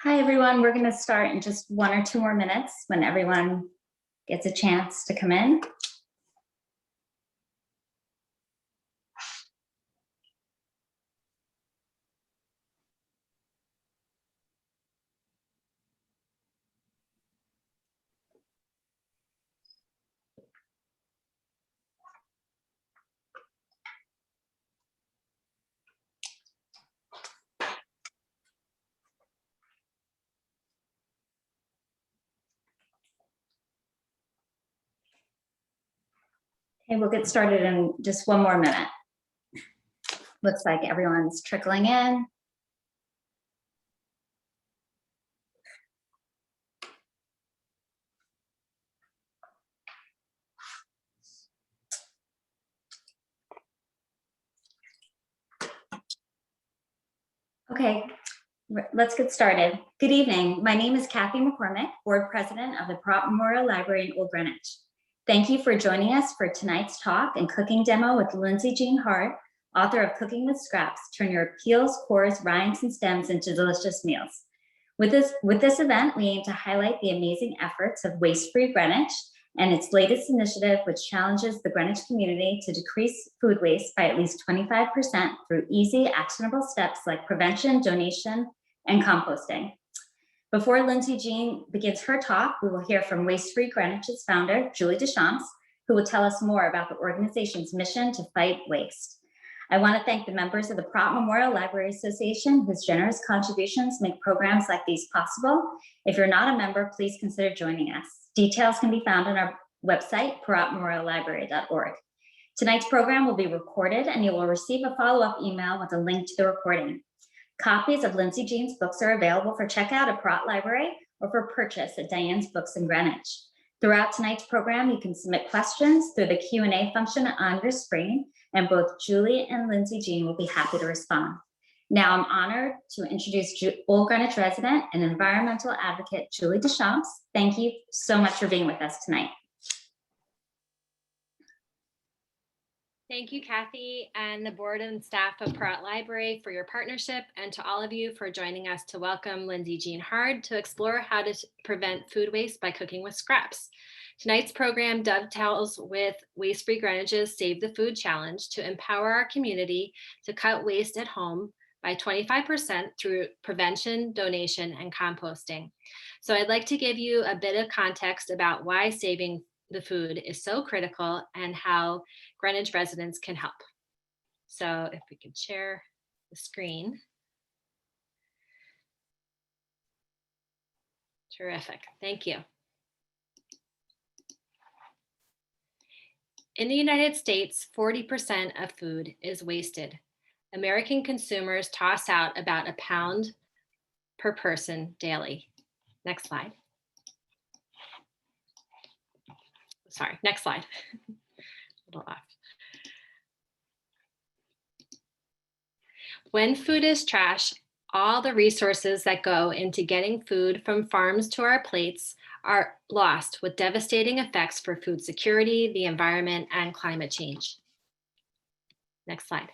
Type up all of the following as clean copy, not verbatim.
Hi, everyone. We're going to start in just 1 or 2 more minutes when everyone gets a chance to come in. Okay, we'll get started in just 1 more minute. Looks like everyone's trickling in. Okay, let's get started. Good evening. My name is Kathy McCormick, Board President of the Perrot Memorial Library in Old Greenwich. Thank you for joining us for tonight's talk and cooking demo with Lindsay-Jean Hard, author of Cooking with Scraps: Turn Your Peels, Cores, Rinds, and Stems into Delicious Meals. With this event, we aim to highlight the amazing efforts of Waste-Free Greenwich and its latest initiative, which challenges the Greenwich community to decrease food waste by at least 25% through easy, actionable steps like prevention, donation, and composting. Before Lindsay-Jean begins her talk, we will hear from Waste-Free Greenwich's founder, Julie Deschamps, who will tell us more about the organization's mission to fight waste. I want to thank the members of the Perrot Memorial Library Association, whose generous contributions make programs like these possible. If you're not a member, please consider joining us. Details can be found on our website, perrotmemoriallibrary.org. Tonight's program will be recorded, and you will receive a follow-up email with a link to the recording. Copies of Lindsay-Jean's books are available for checkout at Perrot Library or for purchase at Diane's Books in Greenwich. Throughout tonight's program, you can submit questions through the Q&A function on your screen, and both Julie and Lindsay-Jean will be happy to respond. Now I'm honored to introduce Old Greenwich resident and environmental advocate, Julie Deschamps. Thank you so much for being with us tonight. Thank you, Kathy, and the board and staff of Perrot Library for your partnership, and to all of you for joining us to welcome Lindsay-Jean Hard to explore how to prevent food waste by cooking with scraps. Tonight's program dovetails with Waste-Free Greenwich's Save the Food Challenge to empower our community to cut waste at home by 25% through prevention, donation, and composting. So I'd like to give you a bit of context about why saving the food is so critical and how Greenwich residents can help. So if we could share the screen. Terrific, thank you. In the United States, 40% of food is wasted. American consumers toss out about a pound per person daily. Next slide. Sorry, next slide. A little off. When food is trash, all the resources that go into getting food from farms to our plates are lost, with devastating effects for food security, the environment, and climate change. Next slide.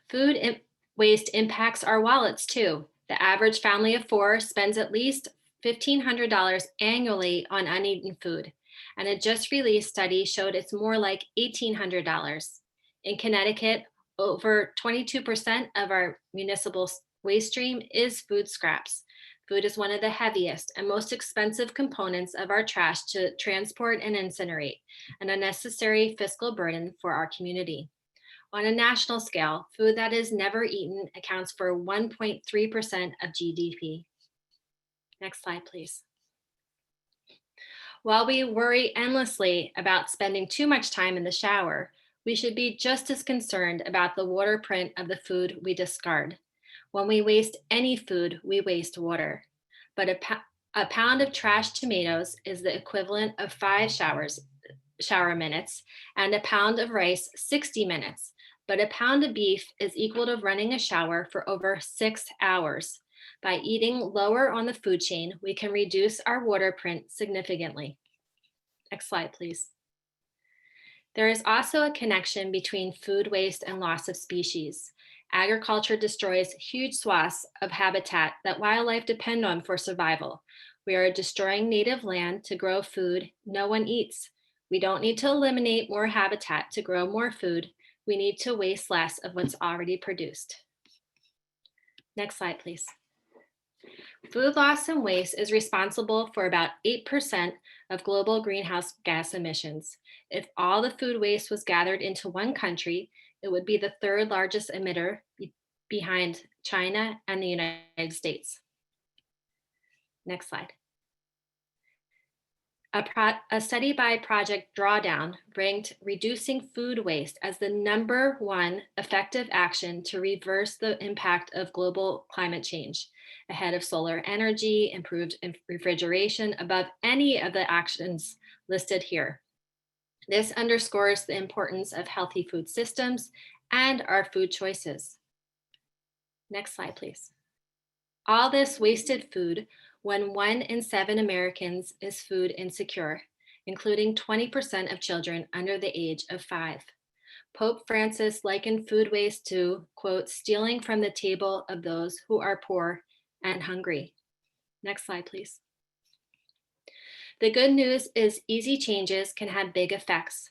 Food waste impacts our wallets too. The average family of 4 spends at least $1,500 annually on uneaten food, and a just released study showed it's more like $1,800. In Connecticut, over 22% of our municipal waste stream is food scraps. Food is one of the heaviest and most expensive components of our trash to transport and incinerate, an unnecessary fiscal burden for our community. On a national scale, food that is never eaten accounts for 1.3% of GDP. Next slide, please. While we worry endlessly about spending too much time in the shower, we should be just as concerned about the water print of the food we discard. When we waste any food, we waste water. But a pound of trashed tomatoes is the equivalent of 5 shower minutes, and a pound of rice 60 minutes. But a pound of beef is equal to running a shower for over 6 hours. By eating lower on the food chain, we can reduce our water print significantly. Next slide, please. There is also a connection between food waste and loss of species. Agriculture destroys huge swaths of habitat that wildlife depend on for survival. We are destroying native land to grow food no one eats. We don't need to eliminate more habitat to grow more food. We need to waste less of what's already produced. Next slide, please. Food loss and waste is responsible for about 8% of global greenhouse gas emissions. If all the food waste was gathered into one country, it would be the third largest emitter behind China and the United States. Next slide. A study by Project Drawdown ranked reducing food waste as the #1 effective action to reverse the impact of global climate change, ahead of solar energy, improved refrigeration, above any of the actions listed here. This underscores the importance of healthy food systems and our food choices. Next slide, please. All this wasted food when 1 in 7 Americans is food insecure, including 20% of children under the age of 5. Pope Francis likened food waste to, quote, stealing from the table of those who are poor and hungry. Next slide, please. The good news is easy changes can have big effects.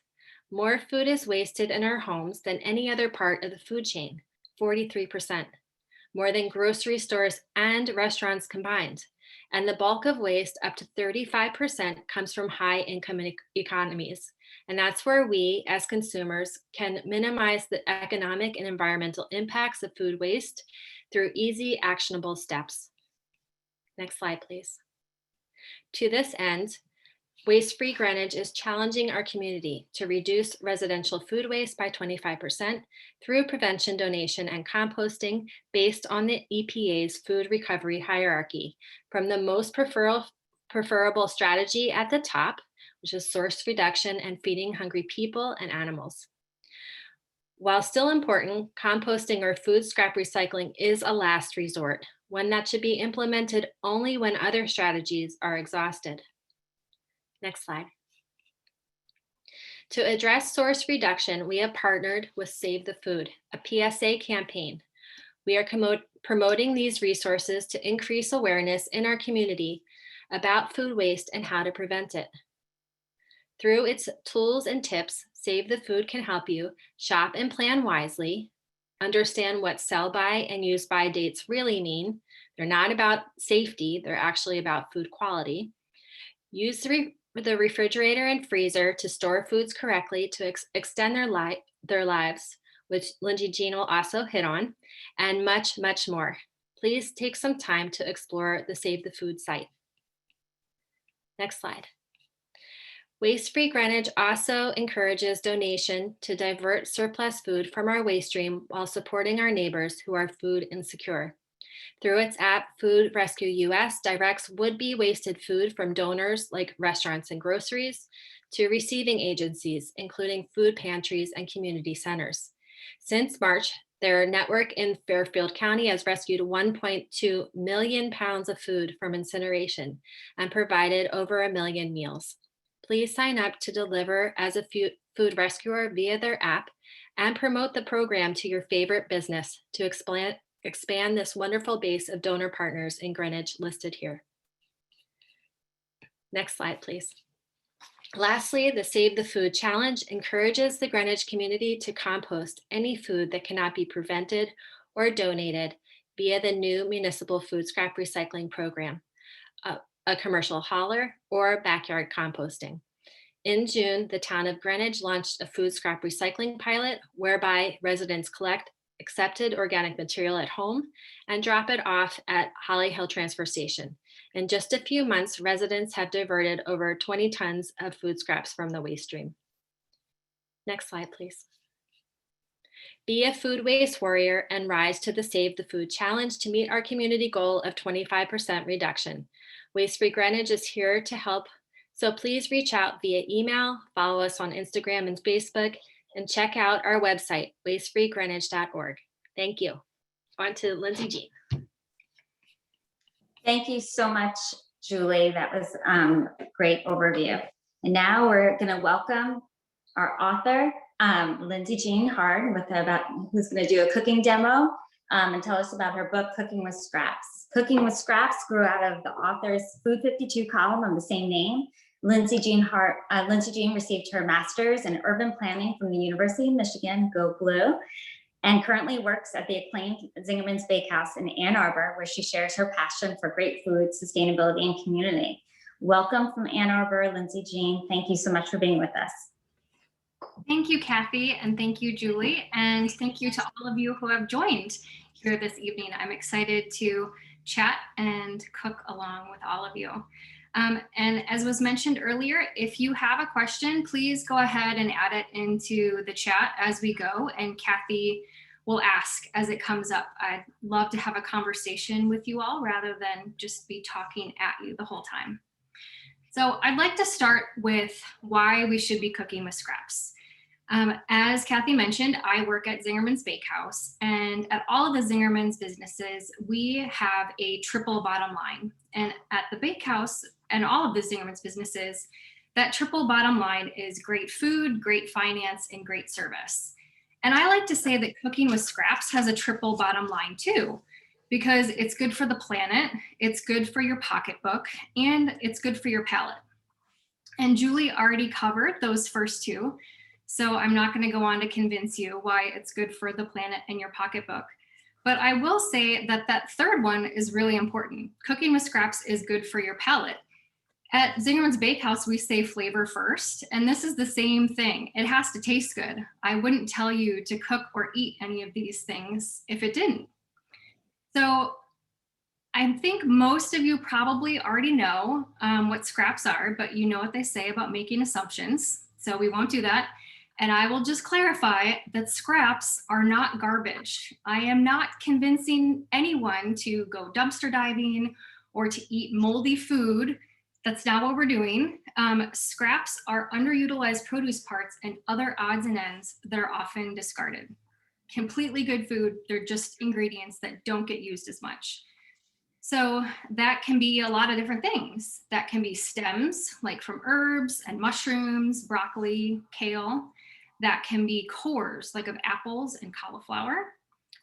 More food is wasted in our homes than any other part of the food chain, 43%, more than grocery stores and restaurants combined. And the bulk of waste, up to 35%, comes from high income economies. And that's where we, as consumers, can minimize the economic and environmental impacts of food waste through easy, actionable steps. Next slide, please. To this end, Waste-Free Greenwich is challenging our community to reduce residential food waste by 25% through prevention, donation, and composting based on the EPA's food recovery hierarchy, from the most preferable strategy at the top, which is source reduction and feeding hungry people and animals. While still important, composting or food scrap recycling is a last resort, one that should be implemented only when other strategies are exhausted. Next slide. To address source reduction, we have partnered with Save the Food, a PSA campaign. We are promoting these resources to increase awareness in our community about food waste and how to prevent it. Through its tools and tips, Save the Food can help you shop and plan wisely, understand what sell by and use by dates really mean. They're not about safety, they're actually about food quality. Use the refrigerator and freezer to store foods correctly to extend their lives, which Lindsay-Jean will also hit on, and much, much more. Please take some time to explore the Save the Food site. Next slide. Waste-Free Greenwich also encourages donation to divert surplus food from our waste stream while supporting our neighbors who are food insecure. Through its app, Food Rescue U.S. directs would-be wasted food from donors like restaurants and groceries to receiving agencies, including food pantries and community centers. Since March, their network in Fairfield County has rescued 1.2 million pounds of food from incineration and provided over 1 million meals. Please sign up to deliver as a food rescuer via their app and promote the program to your favorite business to expand this wonderful base of donor partners in Greenwich listed here. Next slide, please. Lastly, the Save the Food Challenge encourages the Greenwich community to compost any food that cannot be prevented or donated via the new municipal food scrap recycling program, a commercial hauler, or backyard composting. In June, the town of Greenwich launched a food scrap recycling pilot whereby residents collect accepted organic material at home and drop it off at Holly Hill Transfer Station. In just a few months, residents have diverted over 20 tons of food scraps from the waste stream. Next slide, please. Be a food waste warrior and rise to the Save the Food Challenge to meet our community goal of 25% reduction. Waste-Free Greenwich is here to help, so please reach out via email, follow us on Instagram and Facebook, and check out our website, wastefreegreenwich.org. Thank you. On to Lindsay-Jean. Thank you so much, Julie. That was a great overview. And now we're going to welcome our author, Lindsay-Jean Hard, who's going to do a cooking demo and tell us about her book, Cooking with Scraps. Cooking with Scraps grew out of the author's Food 52 column of the same name. Lindsay-Jean received her master's in urban planning from the University of Michigan, Go Blue, and currently works at the acclaimed Zingerman's Bakehouse in Ann Arbor, where she shares her passion for great food, sustainability, and community. Welcome from Ann Arbor, Lindsay-Jean. Thank you so much for being with us. Thank you, Kathy, and thank you, Julie, and thank you to all of you who have joined here this evening. I'm excited to chat and cook along with all of you. And as was mentioned earlier, if you have a question, please go ahead and add it into the chat as we go, and Kathy will ask as it comes up. I'd love to have a conversation with you all rather than just be talking at you the whole time. So I'd like to start with why we should be cooking with scraps. As Kathy mentioned, I work at Zingerman's Bakehouse, and at all of the Zingerman's businesses, we have a triple bottom line. And at the Bakehouse and all of the Zingerman's businesses, that triple bottom line is great food, great finance, and great service. And I like to say that cooking with scraps has a triple bottom line too, because it's good for the planet, it's good for your pocketbook, and it's good for your palate. And Julie already covered those first two, so I'm not going to go on to convince you why it's good for the planet and your pocketbook. But I will say that that third one is really important. Cooking with scraps is good for your palate. At Zingerman's Bakehouse, we say flavor first, and this is the same thing. It has to taste good. I wouldn't tell you to cook or eat any of these things if it didn't. So I think most of you probably already know what scraps are, but you know what they say about making assumptions, so we won't do that. And I will just clarify that scraps are not garbage. I am not convincing anyone to go dumpster diving or to eat moldy food. That's not what we're doing. Scraps are underutilized produce parts and other odds and ends that are often discarded. Completely good food, they're just ingredients that don't get used as much. So that can be a lot of different things. That can be stems, like from herbs and mushrooms, broccoli, kale. That can be cores, like of apples and cauliflower.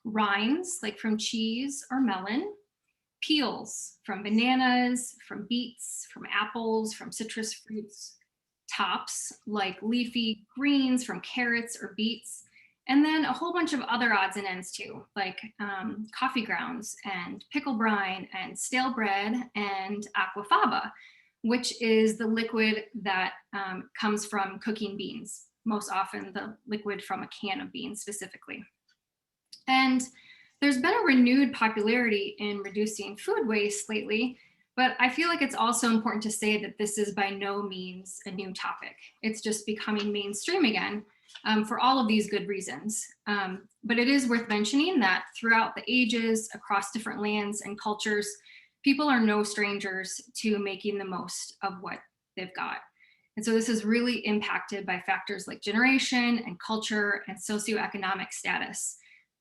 Rinds, like from cheese or melon. Peels, from bananas, from beets, from apples, from citrus fruits. Tops, like leafy greens from carrots or beets. And then a whole bunch of other odds and ends too, like coffee grounds and pickle brine and stale bread and aquafaba, which is the liquid that comes from cooking beans, most often the liquid from a can of beans specifically. And there's been a renewed popularity in reducing food waste lately, but I feel like it's also important to say that this is by no means a new topic. It's just becoming mainstream again. For all of these good reasons. But it is worth mentioning that throughout the ages, across different lands and cultures, people are no strangers to making the most of what they've got. And so this is really impacted by factors like generation and culture and socioeconomic status.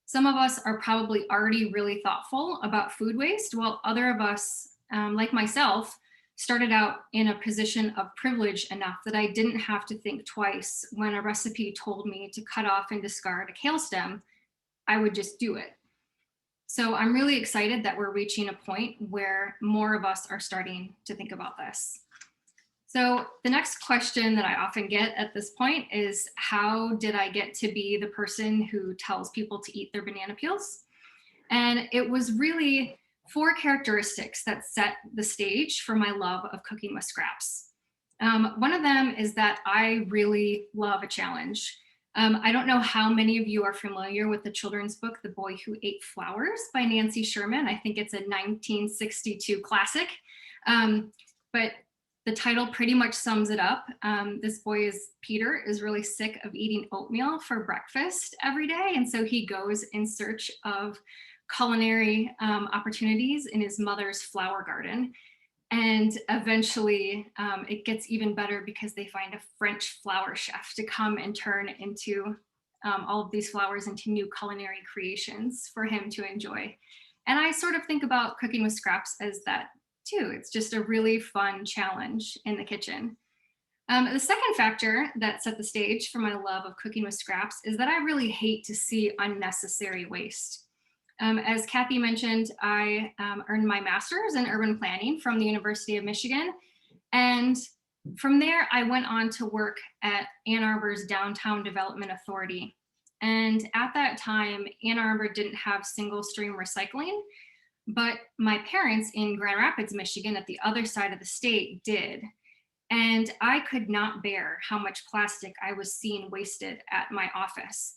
Some of us are probably already really thoughtful about food waste, while other of us, like myself, started out in a position of privilege enough that I didn't have to think twice when a recipe told me to cut off and discard a kale stem. I would just do it. So I'm really excited that we're reaching a point where more of us are starting to think about this. So the next question that I often get at this point is, how did I get to be the person who tells people to eat their banana peels? And it was really 4 characteristics that set the stage for my love of cooking with scraps. One of them is that I really love a challenge. I don't know how many of you are familiar with the children's book, The Boy Who Ate Flowers by Nancy Sherman. I think it's a 1962 classic, but the title pretty much sums it up. This boy Peter is really sick of eating oatmeal for breakfast every day. And so he goes in search of culinary opportunities in his mother's flower garden. And eventually it gets even better because they find a French flower chef to come and turn into all of these flowers into new culinary creations for him to enjoy. And I sort of think about cooking with scraps as that too. It's just a really fun challenge in the kitchen. The second factor that set the stage for my love of cooking with scraps is that I really hate to see unnecessary waste. As Kathy mentioned, I earned my master's in urban planning from the University of Michigan. And from there, I went on to work at Ann Arbor's Downtown Development Authority. And at that time, Ann Arbor didn't have single stream recycling, but my parents in Grand Rapids, Michigan, at the other side of the state did. And I could not bear how much plastic I was seeing wasted at my office,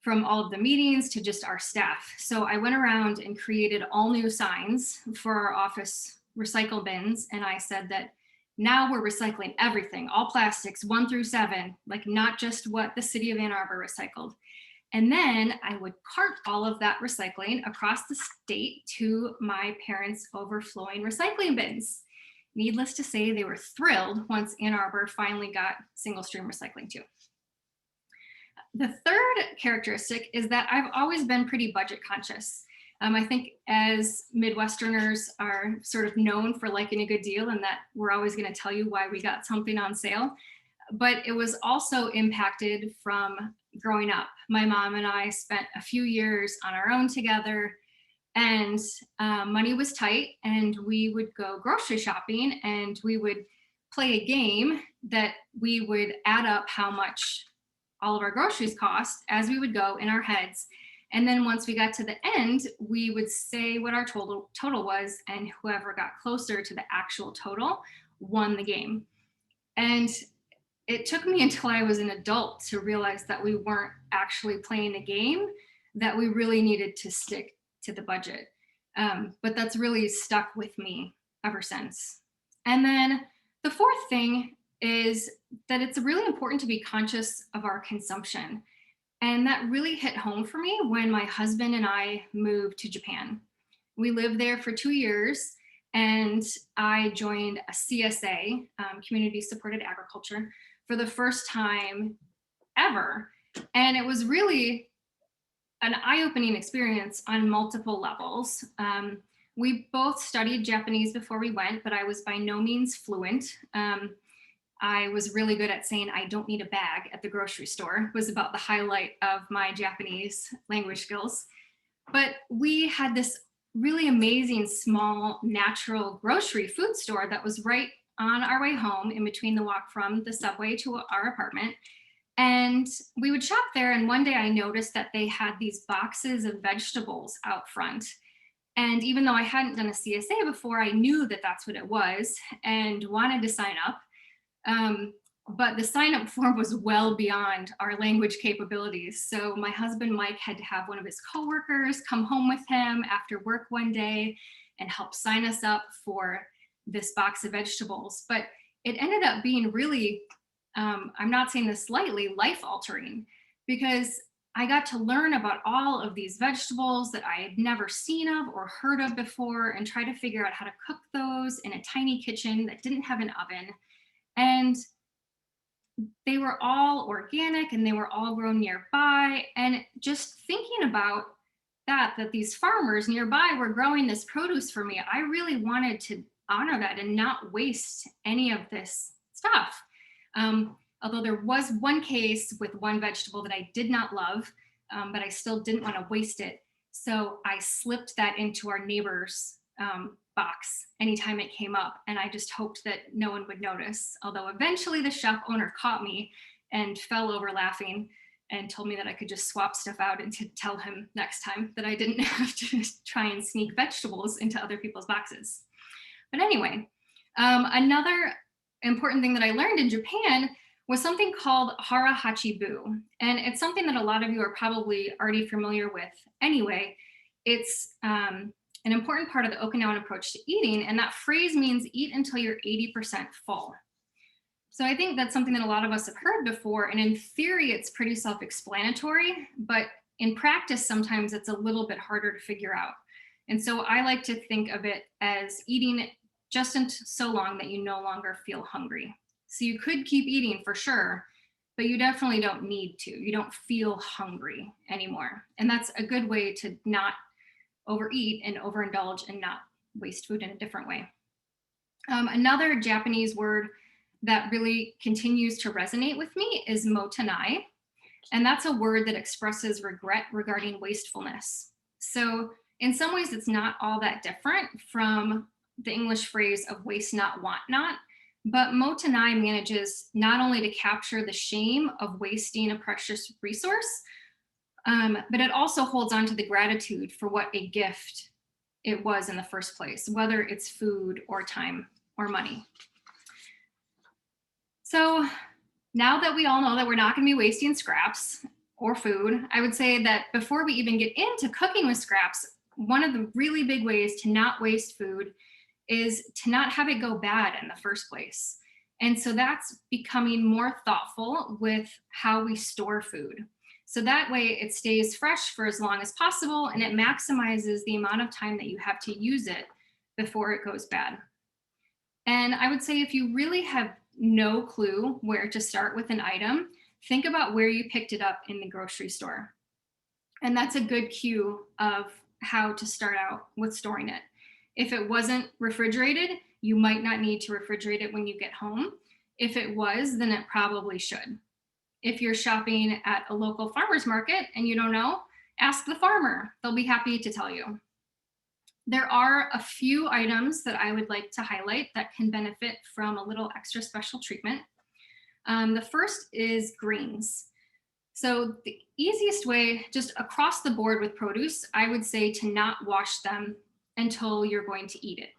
from all of the meetings to just our staff. So I went around and created all new signs for our office recycle bins. And I said that now we're recycling everything, all plastics 1 through 7, like not just what the city of Ann Arbor recycled. And then I would cart all of that recycling across the state to my parents' overflowing recycling bins. Needless to say, they were thrilled once Ann Arbor finally got single stream recycling too. The third characteristic is that I've always been pretty budget conscious. I think as Midwesterners are sort of known for liking a good deal and that we're always going to tell you why we got something on sale. But it was also impacted from growing up. My mom and I spent a few years on our own together, and money was tight, and we would go grocery shopping and we would play a game that we would add up how much all of our groceries cost as we would go in our heads. And then once we got to the end, we would say what our total was, and whoever got closer to the actual total won the game. And it took me until I was an adult to realize that we weren't actually playing a game, that we really needed to stick to the budget. But that's really stuck with me ever since. And then the fourth thing is that it's really important to be conscious of our consumption. And that really hit home for me when my husband and I moved to Japan. We lived there for 2 years, and I joined a CSA, Community Supported Agriculture, for the first time ever. And it was really an eye-opening experience on multiple levels. We both studied Japanese before we went, but I was by no means fluent. I was really good at saying I don't need a bag at the grocery store. It was about the highlight of my Japanese language skills. But we had this really amazing small natural grocery food store that was right on our way home, in between the walk from the subway to our apartment. And we would shop there, and one day I noticed that they had these boxes of vegetables out front. And even though I hadn't done a CSA before, I knew that that's what it was and wanted to sign up. But the sign up form was well beyond our language capabilities. So my husband, Mike, had to have one of his coworkers come home with him after work one day and help sign us up for this box of vegetables. But it ended up being really, I'm not saying this lightly, life altering, because I got to learn about all of these vegetables that I had never seen of or heard of before, and try to figure out how to cook those in a tiny kitchen that didn't have an oven. And they were all organic, and they were all grown nearby. And just thinking about that these farmers nearby were growing this produce for me, I really wanted to honor that and not waste any of this stuff. Although there was one case with one vegetable that I did not love, but I still didn't want to waste it. So I slipped that into our neighbor's box anytime it came up. And I just hoped that no one would notice. Although eventually the shop owner caught me and fell over laughing and told me that I could just swap stuff out and to tell him next time that I didn't have to try and sneak vegetables into other people's boxes. But anyway, another important thing that I learned in Japan was something called hara hachibu. And it's something that a lot of you are probably already familiar with anyway. It's an important part of the Okinawan approach to eating. And that phrase means eat until you're 80% full. So I think that's something that a lot of us have heard before. And in theory, it's pretty self-explanatory, but in practice, sometimes it's a little bit harder to figure out. And so I like to think of it as eating just so long that you no longer feel hungry. So you could keep eating for sure, but you definitely don't need to. You don't feel hungry anymore. And that's a good way to not overeat and overindulge and not waste food in a different way. Another Japanese word that really continues to resonate with me is motanai. And that's a word that expresses regret regarding wastefulness. So in some ways, it's not all that different from the English phrase of waste not, want not. But motanai manages not only to capture the shame of wasting a precious resource, but it also holds on to the gratitude for what a gift it was in the first place, whether it's food or time or money. So now that we all know that we're not going to be wasting scraps or food, I would say that before we even get into cooking with scraps, one of the really big ways to not waste food is to not have it go bad in the first place. And so that's becoming more thoughtful with how we store food. So that way it stays fresh for as long as possible, and it maximizes the amount of time that you have to use it before it goes bad. And I would say if you really have no clue where to start with an item, think about where you picked it up in the grocery store. And that's a good cue of how to start out with storing it. If it wasn't refrigerated, you might not need to refrigerate it when you get home. If it was, then it probably should. If you're shopping at a local farmer's market and you don't know, ask the farmer. They'll be happy to tell you. There are a few items that I would like to highlight that can benefit from a little extra special treatment. The first is greens. So the easiest way, just across the board with produce, I would say to not wash them until you're going to eat it.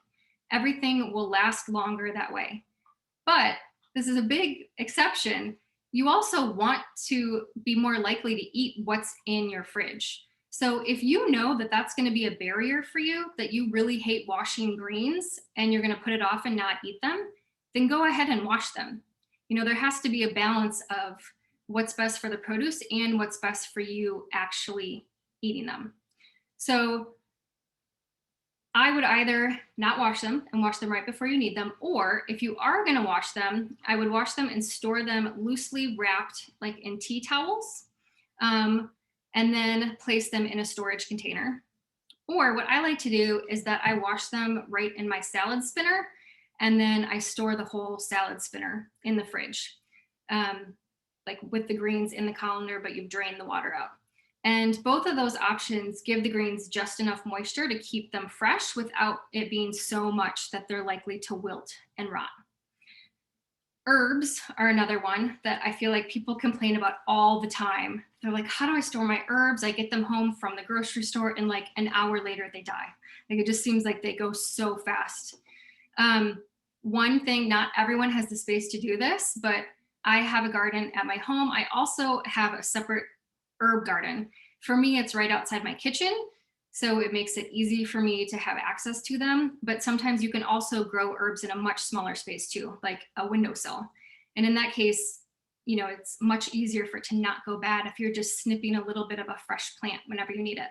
Everything will last longer that way. But this is a big exception. You also want to be more likely to eat what's in your fridge. So if you know that that's going to be a barrier for you, that you really hate washing greens and you're going to put it off and not eat them, then go ahead and wash them. You know, there has to be a balance of what's best for the produce and what's best for you actually eating them. So I would either not wash them and wash them right before you need them, or if you are going to wash them, I would wash them and store them loosely wrapped, like in tea towels, and then place them in a storage container. Or what I like to do is that I wash them right in my salad spinner, and then I store the whole salad spinner in the fridge, like with the greens in the colander, but you've drained the water out. And both of those options give the greens just enough moisture to keep them fresh without it being so much that they're likely to wilt and rot. Herbs are another one that I feel like people complain about all the time. They're like, how do I store my herbs? I get them home from the grocery store and like an hour later they die. Like it just seems like they go so fast. One thing, not everyone has the space to do this, but I have a garden at my home. I also have a separate herb garden. For me, it's right outside my kitchen, so it makes it easy for me to have access to them. But sometimes you can also grow herbs in a much smaller space too, like a windowsill. And in that case, you know, it's much easier for it to not go bad if you're just snipping a little bit of a fresh plant whenever you need it.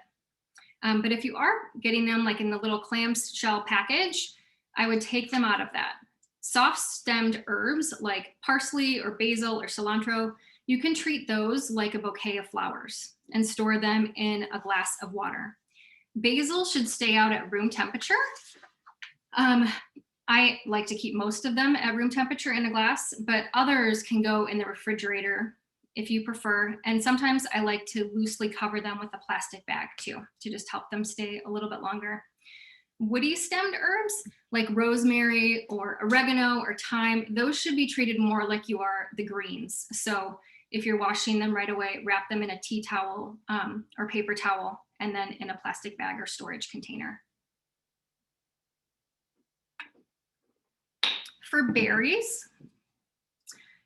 But if you are getting them like in the little clamshell package, I would take them out of that. Soft stemmed herbs like parsley or basil or cilantro, you can treat those like a bouquet of flowers and store them in a glass of water. Basil should stay out at room temperature. I like to keep most of them at room temperature in a glass, but others can go in the refrigerator if you prefer. And sometimes I like to loosely cover them with a plastic bag too, to just help them stay a little bit longer. Woody stemmed herbs like rosemary or oregano or thyme, those should be treated more like you are the greens. So if you're washing them right away, wrap them in a tea towel or paper towel, and then in a plastic bag or storage container. For berries,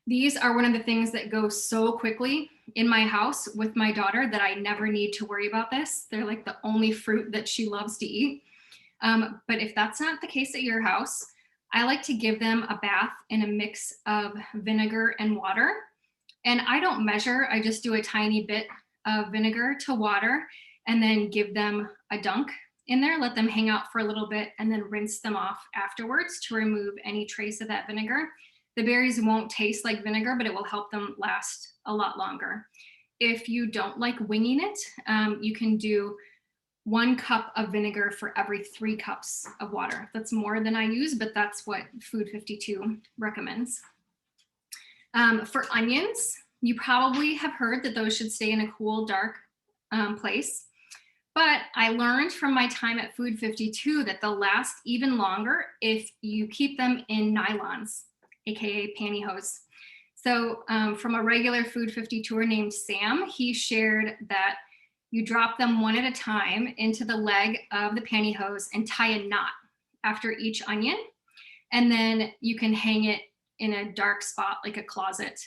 these are one of the things that go so quickly in my house with my daughter that I never need to worry about this. They're like the only fruit that she loves to eat. But if that's not the case at your house, I like to give them a bath in a mix of vinegar and water. And I don't measure, I just do a tiny bit of vinegar to water and then give them a dunk in there, let them hang out for a little bit, and then rinse them off afterwards to remove any trace of that vinegar. The berries won't taste like vinegar, but it will help them last a lot longer. If you don't like winging it, you can do 1 cup of vinegar for every 3 cups of water. That's more than I use, but that's what Food 52 recommends. For onions, you probably have heard that those should stay in a cool, dark place. But I learned from my time at Food 52 that they'll last even longer if you keep them in nylons, AKA pantyhose. So from a regular Food 52er named Sam, he shared that you drop them one at a time into the leg of the pantyhose and tie a knot after each onion. And then you can hang it in a dark spot like a closet.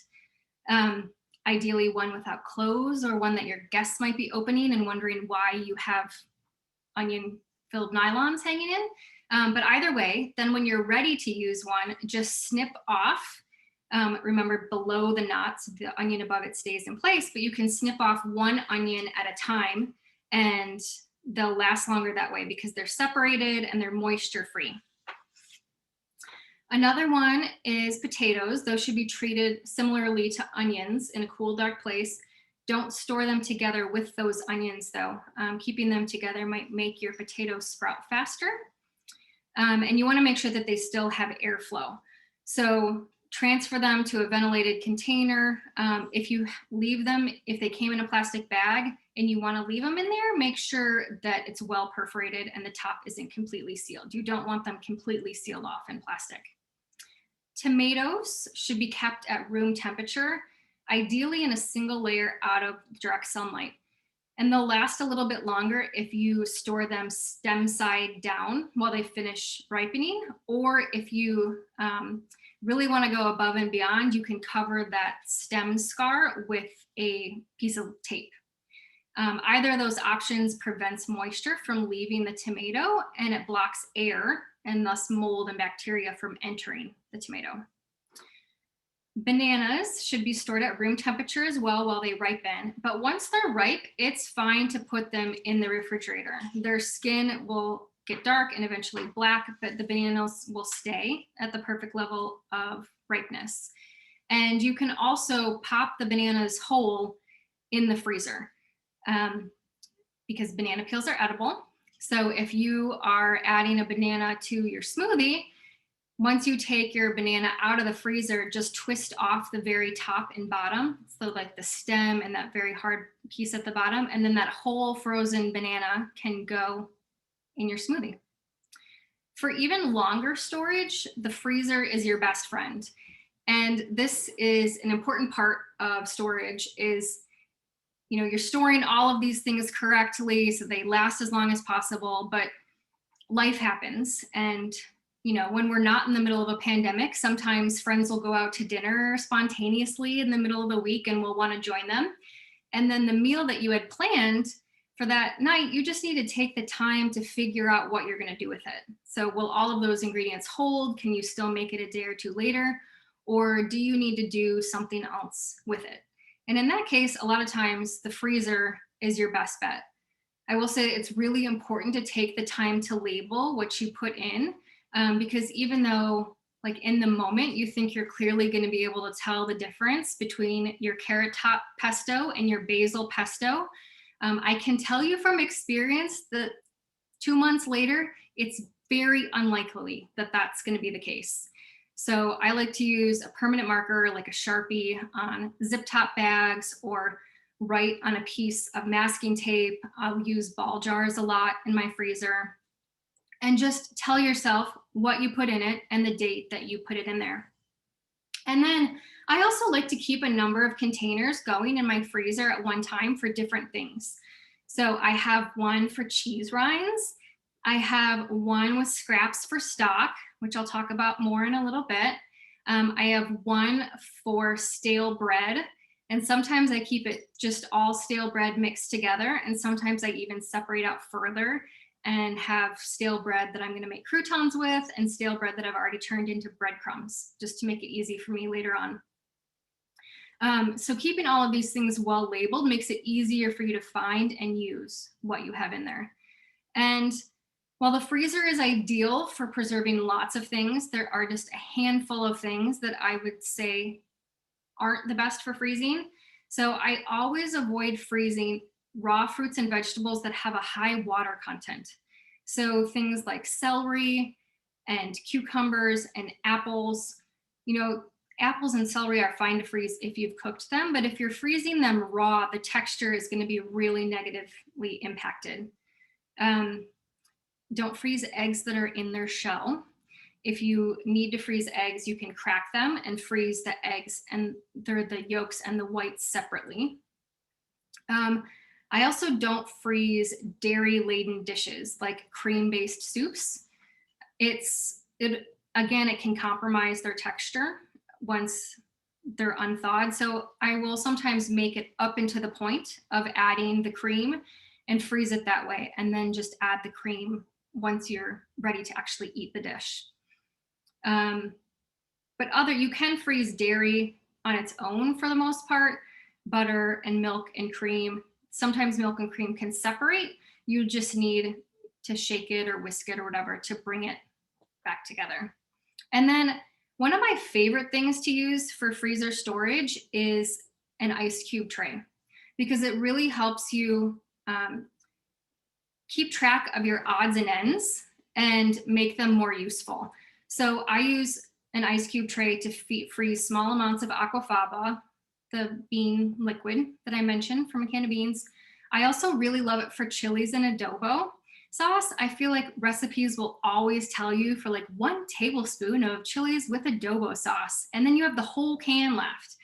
Ideally one without clothes, or one that your guests might be opening and wondering why you have onion-filled nylons hanging in. But either way, then when you're ready to use one, just snip off. Remember, below the knots, the onion above it stays in place, but you can snip off one onion at a time, and they'll last longer that way because they're separated and they're moisture-free. Another one is potatoes. Those should be treated similarly to onions in a cool, dark place. Don't store them together with those onions though. Keeping them together might make your potatoes sprout faster. And you wanna make sure that they still have airflow. So transfer them to a ventilated container. If you leave them, if they came in a plastic bag and you wanna leave them in there, make sure that it's well perforated and the top isn't completely sealed. You don't want them completely sealed off in plastic. Tomatoes should be kept at room temperature, ideally in a single layer out of direct sunlight. And they'll last a little bit longer if you store them stem side down while they finish ripening, or if you really want to go above and beyond, you can cover that stem scar with a piece of tape. Either of those options prevents moisture from leaving the tomato, and it blocks air and thus mold and bacteria from entering the tomato. Bananas should be stored at room temperature as well while they ripen, but once they're ripe, it's fine to put them in the refrigerator. Their skin will get dark and eventually black, but the bananas will stay at the perfect level of ripeness. And you can also pop the bananas whole in the freezer because banana peels are edible. So if you are adding a banana to your smoothie, once you take your banana out of the freezer, just twist off the very top and bottom. So like the stem and that very hard piece at the bottom, and then that whole frozen banana can go in your smoothie. For even longer storage, the freezer is your best friend. And this is an important part of storage is, you know, you're storing all of these things correctly so they last as long as possible, but life happens. And, you know, when we're not in the middle of a pandemic, sometimes friends will go out to dinner spontaneously in the middle of the week and we'll want to join them. And then the meal that you had planned for that night, you just need to take the time to figure out what you're going to do with it. So will all of those ingredients hold? Can you still make it a day or two later? Or do you need to do something else with it? And in that case, a lot of times the freezer is your best bet. I will say it's really important to take the time to label what you put in, because even though like in the moment you think you're clearly going to be able to tell the difference between your carrot top pesto and your basil pesto, I can tell you from experience that 2 months later, it's very unlikely that that's going to be the case. So I like to use a permanent marker like a Sharpie on zip top bags or write on a piece of masking tape. I'll use ball jars a lot in my freezer, and just tell yourself what you put in it and the date that you put it in there. And then I also like to keep a number of containers going in my freezer at one time for different things. So I have one for cheese rinds. I have one with scraps for stock, which I'll talk about more in a little bit. I have one for stale bread, and sometimes I keep it just all stale bread mixed together, and sometimes I even separate out further and have stale bread that I'm going to make croutons with and stale bread that I've already turned into breadcrumbs, just to make it easy for me later on. So keeping all of these things well labeled makes it easier for you to find and use what you have in there. And while the freezer is ideal for preserving lots of things, there are just a handful of things that I would say aren't the best for freezing. So I always avoid freezing raw fruits and vegetables that have a high water content. So things like celery and cucumbers and apples, you know, apples and celery are fine to freeze if you've cooked them, but if you're freezing them raw, the texture is going to be really negatively impacted. Don't freeze eggs that are in their shell. If you need to freeze eggs, you can crack them and freeze the eggs and the yolks and the whites separately. I also don't freeze dairy-laden dishes like cream-based soups. Again, it can compromise their texture once they're unthawed. So I will sometimes make it up into the point of adding the cream and freeze it that way, and then just add the cream once you're ready to actually eat the dish. But you can freeze dairy on its own for the most part, butter and milk and cream. Sometimes milk and cream can separate. You just need to shake it or whisk it or whatever to bring it back together. And then one of my favorite things to use for freezer storage is an ice cube tray, because it really helps you keep track of your odds and ends and make them more useful. So I use an ice cube tray to freeze small amounts of Aquafaba, the bean liquid that I mentioned from a can of beans. I also really love it for chilies and adobo sauce. I feel like recipes will always tell you for like 1 tablespoon of chilies with adobo sauce, and then you have the whole can left.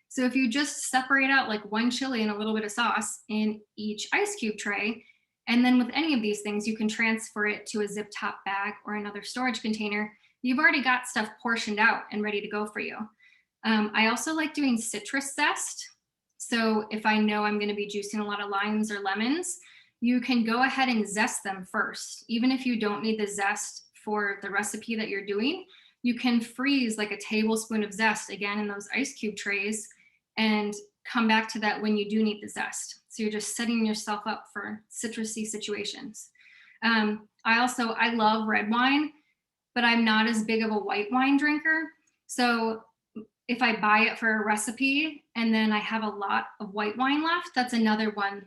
So if you just separate out like 1 chili and a little bit of sauce in each ice cube tray, and then with any of these things, you can transfer it to a zip top bag or another storage container. You've already got stuff portioned out and ready to go for you. I also like doing citrus zest. So if I know I'm going to be juicing a lot of limes or lemons, you can go ahead and zest them first. Even if you don't need the zest for the recipe that you're doing, you can freeze like a tablespoon of zest again in those ice cube trays and come back to that when you do need the zest. So you're just setting yourself up for citrusy situations. I love red wine, but I'm not as big of a white wine drinker. So if I buy it for a recipe and then I have a lot of white wine left, that's another one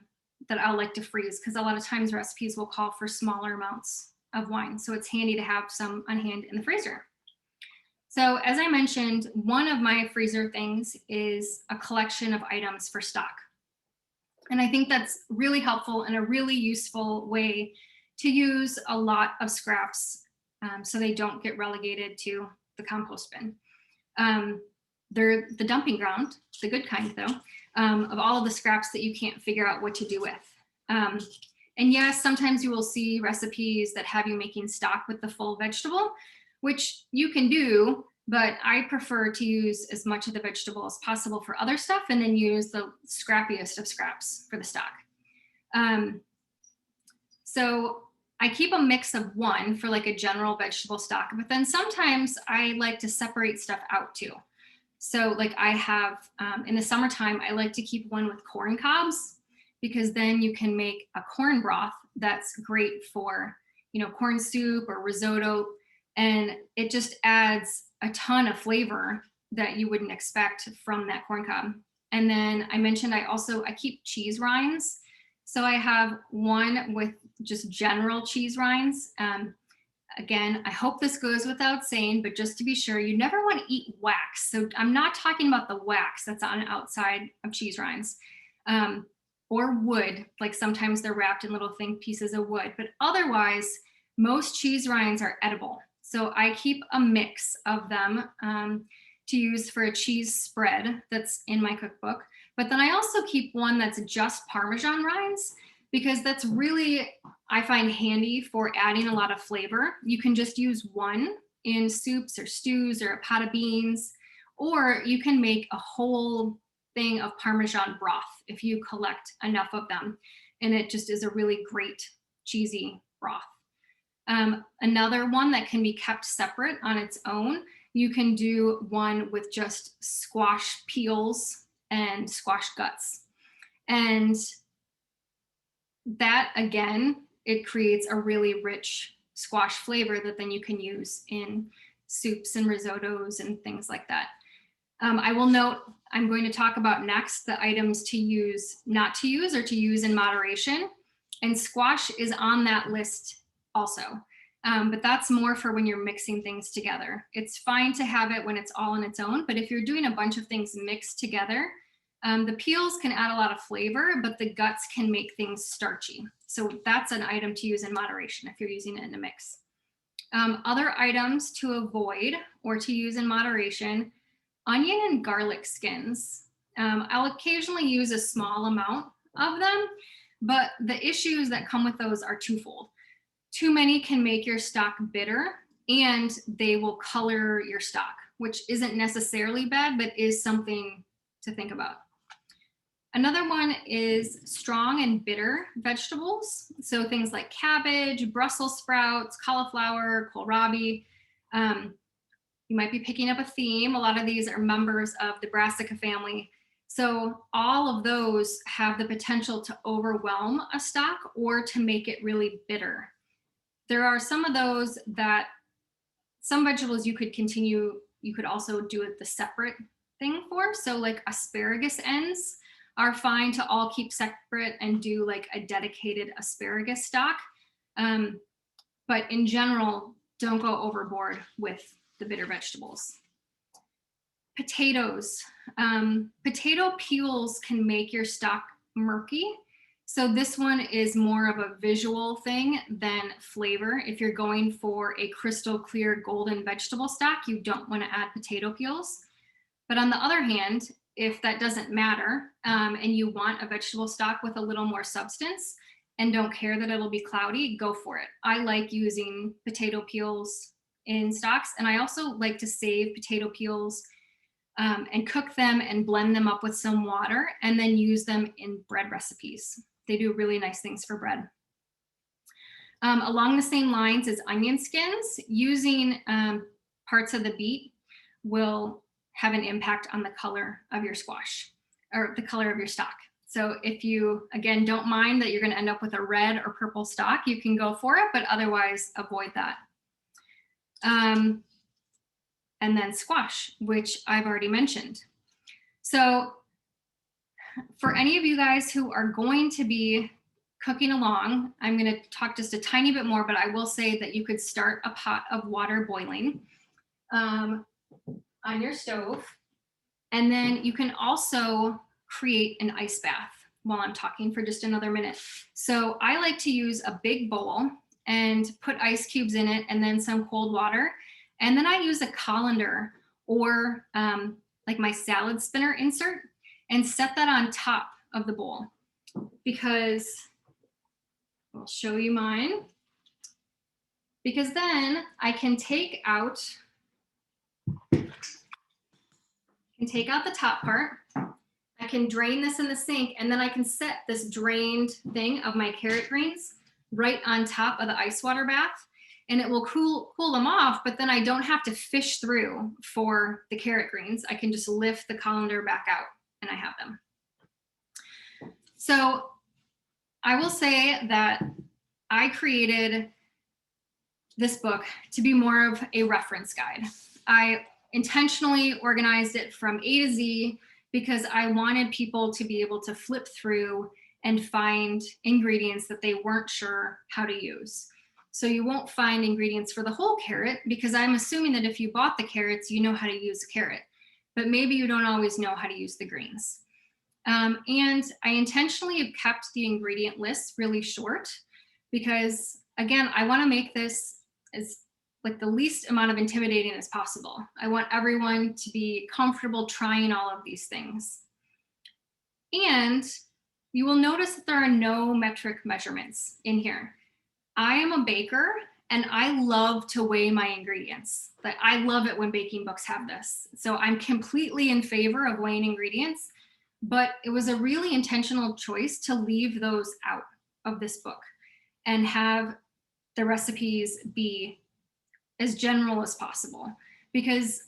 that I'll like to freeze, because a lot of times recipes will call for smaller amounts of wine. So it's handy to have some on hand in the freezer. So as I mentioned, one of my freezer things is a collection of items for stock. And I think that's really helpful and a really useful way to use a lot of scraps so they don't get relegated to the compost bin. They're the dumping ground, the good kind though, of all of the scraps that you can't figure out what to do with. And yes, sometimes you will see recipes that have you making stock with the full vegetable, which you can do, but I prefer to use as much of the vegetable as possible for other stuff and then use the scrappiest of scraps for the stock. So I keep a mix of one for like a general vegetable stock, but then sometimes I like to separate stuff out too. So like I have, in the summertime, I like to keep one with corn cobs, because then you can make a corn broth that's great for, corn soup or risotto. And it just adds a ton of flavor that you wouldn't expect from that corn cob. And then I mentioned I keep cheese rinds. So I have one with just general cheese rinds. Again, I hope this goes without saying, but just to be sure, you never want to eat wax. So I'm not talking about the wax that's on the outside of cheese rinds, or wood. Like sometimes they're wrapped in little thin pieces of wood, but otherwise most cheese rinds are edible. So I keep a mix of them to use for a cheese spread that's in my cookbook. But then I also keep one that's just Parmesan rinds, because that's really, I find handy for adding a lot of flavor. You can just use one in soups or stews or a pot of beans, or you can make a whole thing of Parmesan broth if you collect enough of them. And it just is a really great cheesy broth. Another one that can be kept separate on its own, you can do one with just squash peels and squash guts. And that, again, it creates a really rich squash flavor that then you can use in soups and risottos and things like that. I will note, I'm going to talk about next the items to use, not to use, or to use in moderation. And squash is on that list also. But that's more for when you're mixing things together. It's fine to have it when it's all on its own, but if you're doing a bunch of things mixed together, the peels can add a lot of flavor, but the guts can make things starchy. So that's an item to use in moderation if you're using it in a mix. Other items to avoid or to use in moderation: onion and garlic skins. I'll occasionally use a small amount of them, but the issues that come with those are twofold. Too many can make your stock bitter, and they will color your stock, which isn't necessarily bad, but is something to think about. Another one is strong and bitter vegetables. So things like cabbage, Brussels sprouts, cauliflower, kohlrabi. You might be picking up a theme. A lot of these are members of the brassica family. So all of those have the potential to overwhelm a stock or to make it really bitter. There are some of those that some vegetables you could also do it the separate thing for. So like asparagus ends are fine to all keep separate and do like a dedicated asparagus stock. But in general, don't go overboard with the bitter vegetables. Potatoes. Potato peels can make your stock murky. So this one is more of a visual thing than flavor. If you're going for a crystal clear golden vegetable stock, you don't want to add potato peels. But on the other hand, if that doesn't matter and you want a vegetable stock with a little more substance and don't care that it'll be cloudy, go for it. I like using potato peels in stocks, and I also like to save potato peels and cook them and blend them up with some water and then use them in bread recipes. They do really nice things for bread. Along the same lines as onion skins, using parts of the beet will have an impact on the color of your squash or the color of your stock. So if you, again, don't mind that you're going to end up with a red or purple stock, you can go for it, but otherwise avoid that. And then squash, which I've already mentioned. So for any of you guys who are going to be cooking along, I'm going to talk just a tiny bit more, but I will say that you could start a pot of water boiling on your stove. And then you can also create an ice bath while I'm talking for just another minute. So I like to use a big bowl and put ice cubes in it and then some cold water. And then I use a colander or like my salad spinner insert and set that on top of the bowl, because I'll show you mine. Because then I can take out the top part. I can drain this in the sink, and then I can set this drained thing of my carrot greens right on top of the ice water bath, and it will cool them off, but then I don't have to fish through for the carrot greens. I can just lift the colander back out and I have them. So I will say that I created this book to be more of a reference guide. I intentionally organized it from A to Z because I wanted people to be able to flip through and find ingredients that they weren't sure how to use. So you won't find ingredients for the whole carrot, because I'm assuming that if you bought the carrots, you know how to use a carrot, but maybe you don't always know how to use the greens. And I intentionally have kept the ingredient list really short because, again, I want to make this as like the least amount of intimidating as possible. I want everyone to be comfortable trying all of these things. And you will notice that there are no metric measurements in here. I am a baker and I love to weigh my ingredients. I love it when baking books have this. So I'm completely in favor of weighing ingredients, but it was a really intentional choice to leave those out of this book and have the recipes be as general as possible. Because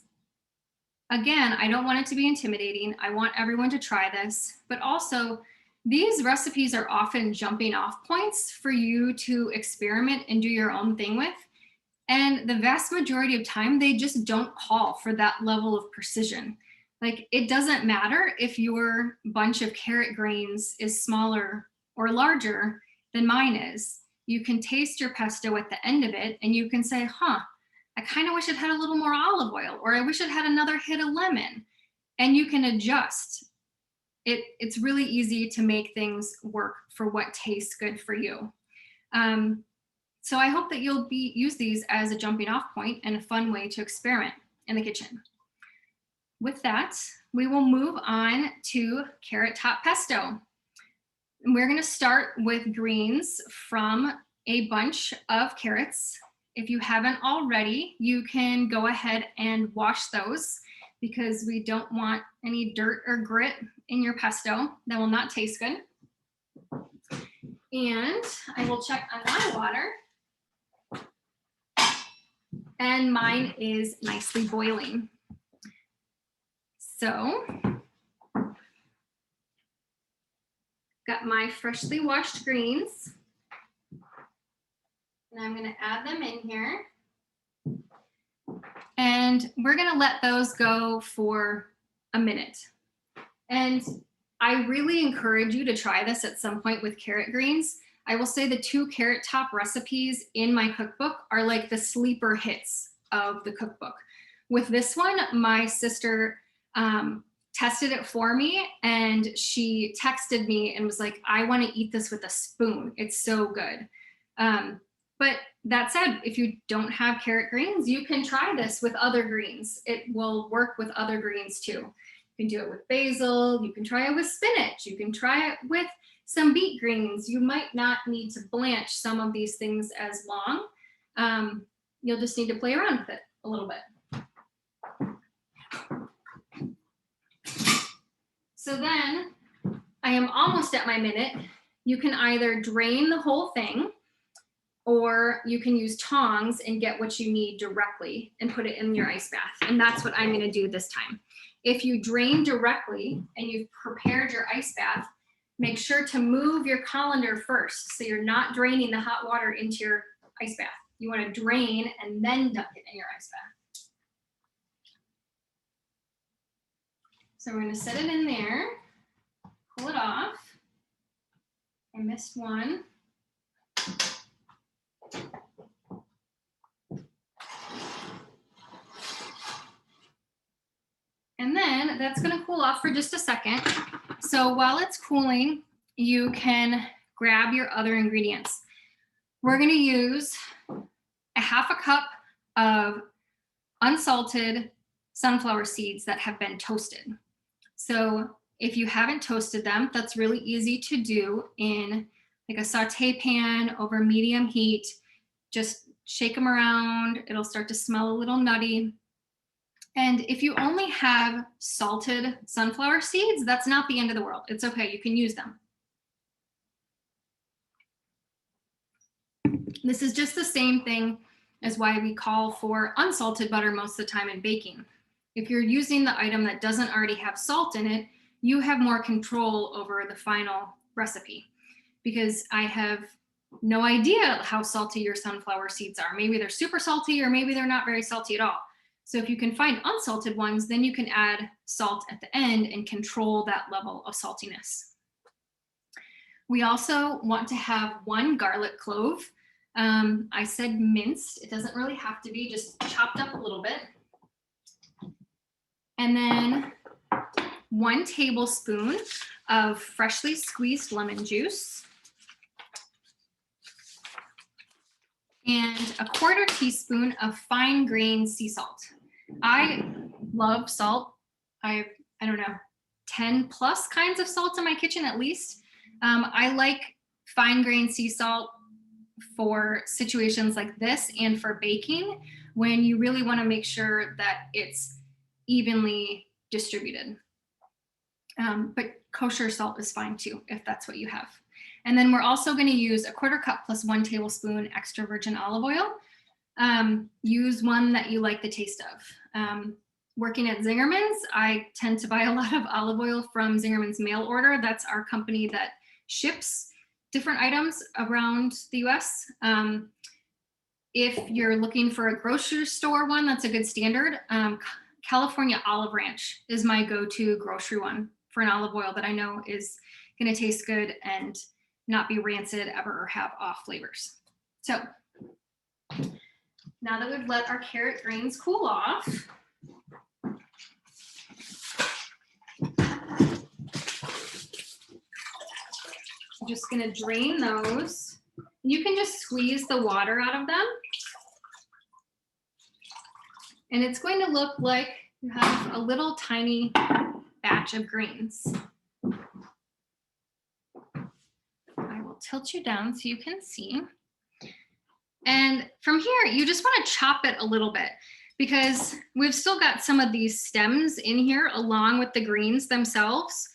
again, I don't want it to be intimidating. I want everyone to try this, but also these recipes are often jumping off points for you to experiment and do your own thing with. And the vast majority of time, they just don't call for that level of precision. Like, it doesn't matter if your bunch of carrot grains is smaller or larger than mine is. you can taste your pesto at the end of it and you can say, I kind of wish it had a little more olive oil, or I wish it had another hit of lemon, and you can adjust. It's really easy to make things work for what tastes good for you. So I hope that you'll use these as a jumping off point and a fun way to experiment in the kitchen. With that, we will move on to carrot top pesto. And we're gonna start with greens from a bunch of carrots. If you haven't already, you can go ahead and wash those because we don't want any dirt or grit in your pesto. That will not taste good. And I will check on my water. And mine is nicely boiling. So, got my freshly washed greens. And I'm gonna add them in here. And we're gonna let those go for a minute. And I really encourage you to try this at some point with carrot greens. I will say the 2 carrot top recipes in my cookbook are like the sleeper hits of the cookbook. With this one, my sister tested it for me and she texted me and was like, I want to eat this with a spoon. It's so good. But that said, if you don't have carrot greens, you can try this with other greens. It will work with other greens too. You can do it with basil, you can try it with spinach, you can try it with some beet greens. You might not need to blanch some of these things as long. You'll just need to play around with it a little bit. So then I am almost at my minute. You can either drain the whole thing or you can use tongs and get what you need directly and put it in your ice bath. And that's what I'm gonna do this time. If you drain directly and you've prepared your ice bath, make sure to move your colander first so you're not draining the hot water into your ice bath. You wanna drain and then dump it in your ice bath. So we're gonna set it in there, pull it off. I missed one. And then that's gonna cool off for just a second. So while it's cooling, you can grab your other ingredients. We're gonna use a half a cup of unsalted sunflower seeds that have been toasted. So if you haven't toasted them, that's really easy to do in like a saute pan over medium heat. Just shake them around. It'll start to smell a little nutty. And if you only have salted sunflower seeds, that's not the end of the world. It's okay, you can use them. This is just the same thing as why we call for unsalted butter most of the time in baking. If you're using the item that doesn't already have salt in it, you have more control over the final recipe, because I have no idea how salty your sunflower seeds are. Maybe they're super salty or maybe they're not very salty at all. So if you can find unsalted ones, then you can add salt at the end and control that level of saltiness. We also want to have 1 garlic clove. I said minced. It doesn't really have to be, just chopped up a little bit. And then 1 tablespoon of freshly squeezed lemon juice. And a 1/4 teaspoon of fine grained sea salt. I love salt. I don't know, 10 plus kinds of salt in my kitchen at least. I like fine grained sea salt for situations like this and for baking, when you really want to make sure that it's evenly distributed. But kosher salt is fine too, if that's what you have. And then we're also going to use a 1/4 cup plus 1 tablespoon extra virgin olive oil. Use one that you like the taste of. Working at Zingerman's, I tend to buy a lot of olive oil from Zingerman's mail order. That's our company that ships different items around the US. If you're looking for a grocery store one, that's a good standard. California Olive Ranch is my go-to grocery one for an olive oil that I know is going to taste good and not be rancid ever or have off flavors. So now that we've let our carrot greens cool off, I'm just gonna drain those. You can just squeeze the water out of them. And it's going to look like you have a little tiny batch of greens. I will tilt you down so you can see. And from here, you just want to chop it a little bit because we've still got some of these stems in here along with the greens themselves.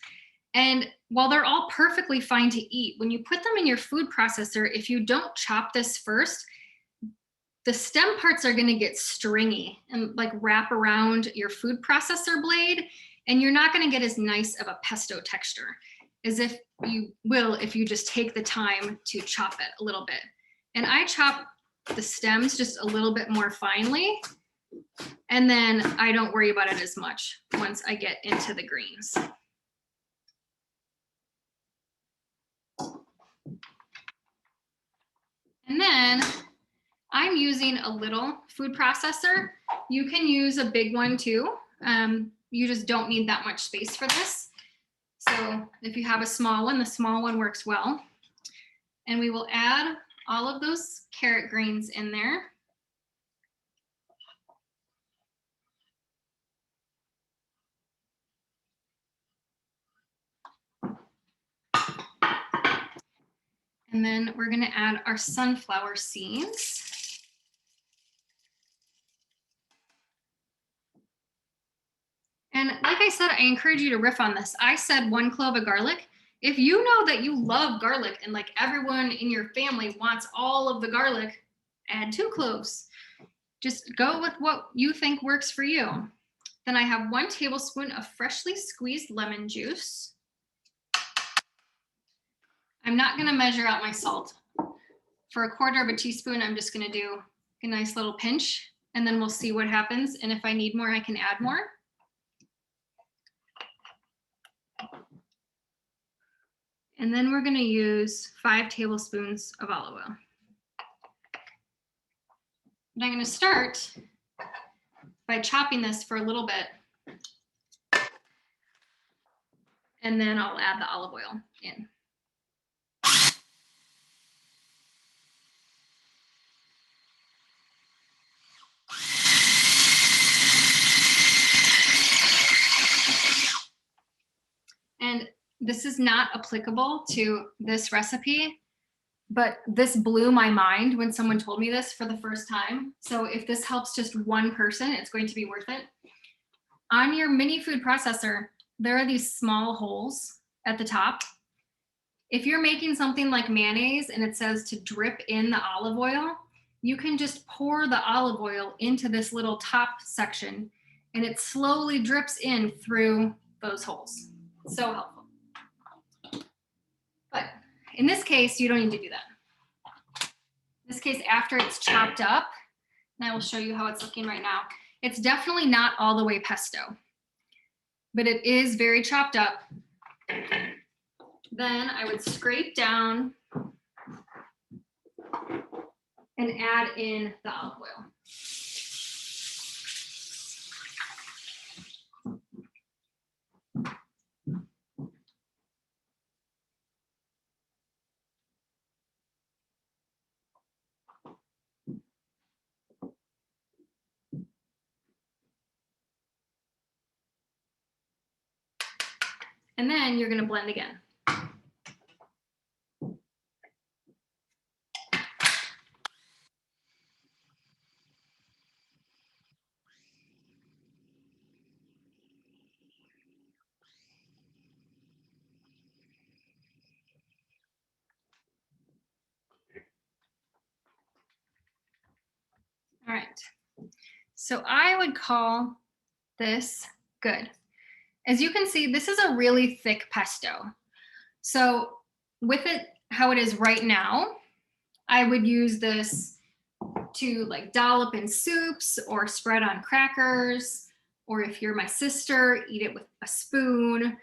And while they're all perfectly fine to eat, when you put them in your food processor, if you don't chop this first, the stem parts are going to get stringy and like wrap around your food processor blade, and you're not going to get as nice of a pesto texture as if you will if you just take the time to chop it a little bit. And I chop the stems just a little bit more finely, and then I don't worry about it as much once I get into the greens. And then I'm using a little food processor. You can use a big one too. You just don't need that much space for this. So if you have a small one, the small one works well. And we will add all of those carrot greens in there. And then we're going to add our sunflower seeds. And like I said, I encourage you to riff on this. I said 1 clove of garlic. If you know that you love garlic and like everyone in your family wants all of the garlic, add 2 cloves. Just go with what you think works for you. Then I have 1 tablespoon of freshly squeezed lemon juice. I'm not going to measure out my salt. For 1/4 teaspoon, I'm just going to do a nice little pinch, and then we'll see what happens. And if I need more, I can add more. And then we're going to use 5 tablespoons of olive oil. And I'm going to start by chopping this for a little bit. And then I'll add the olive oil in. And this is not applicable to this recipe, but this blew my mind when someone told me this for the first time. So if this helps just one person, it's going to be worth it. On your mini food processor, there are these small holes at the top. If you're making something like mayonnaise and it says to drip in the olive oil, you can just pour the olive oil into this little top section and it slowly drips in through those holes. So helpful. But in this case, you don't need to do that. In this case, after it's chopped up, and I will show you how it's looking right now, it's definitely not all the way pesto, but it is very chopped up. Then I would scrape down and add in the olive oil. And then you're going to blend again. All right. So I would call this good. As you can see, this is a really thick pesto. So with it how it is right now, I would use this to like dollop in soups or spread on crackers, or if you're my sister, eat it with a spoon.